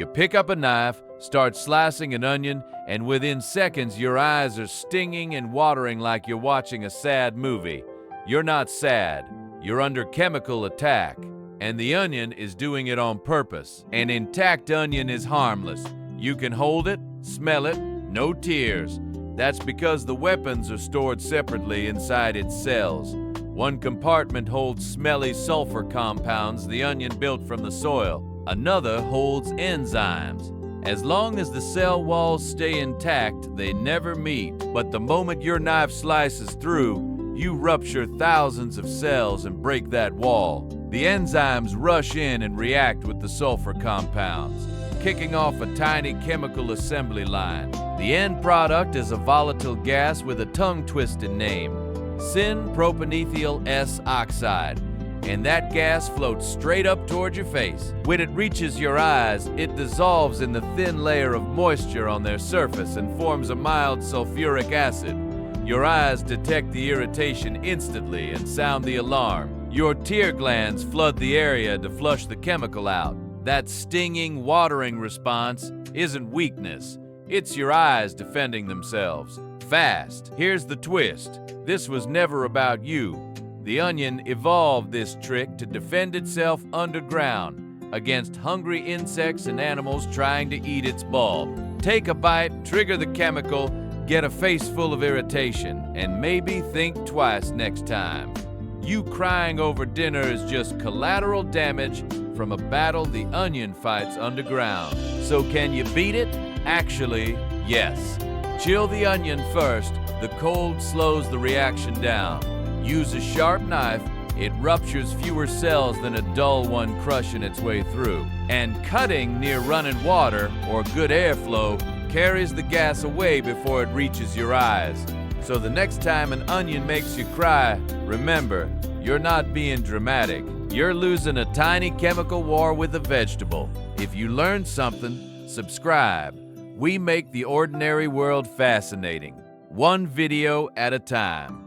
You pick up a knife, start slicing an onion, and within seconds your eyes are stinging and watering like you're watching a sad movie. You're not sad. You're under chemical attack. And the onion is doing it on purpose. An intact onion is harmless. You can hold it, smell it, no tears. That's because the weapons are stored separately inside its cells. One compartment holds smelly sulfur compounds the onion built from the soil. Another holds enzymes. As long as the cell walls stay intact, they never meet. But the moment your knife slices through, you rupture thousands of cells and break that wall. The enzymes rush in and react with the sulfur compounds, kicking off a tiny chemical assembly line. The end product is a volatile gas with a tongue-twisted name, syn-propanethyl S-oxide, and that gas floats straight up toward your face. When it reaches your eyes, it dissolves in the thin layer of moisture on their surface and forms a mild sulfuric acid. Your eyes detect the irritation instantly and sound the alarm. Your tear glands flood the area to flush the chemical out. That stinging, watering response isn't weakness. It's your eyes defending themselves. Fast. Here's the twist. This was never about you. The onion evolved this trick to defend itself underground against hungry insects and animals trying to eat its bulb. Take a bite, trigger the chemical, get a face full of irritation, and maybe think twice next time. You crying over dinner is just collateral damage from a battle the onion fights underground. So can you beat it? Actually, yes. Chill the onion first. The cold slows the reaction down. Use a sharp knife. It ruptures fewer cells than a dull one crushing its way through. And cutting near running water or good airflow carries the gas away before it reaches your eyes. So the next time an onion makes you cry, remember, you're not being dramatic. You're losing a tiny chemical war with a vegetable. If you learned something, subscribe. We make the ordinary world fascinating, one video at a time.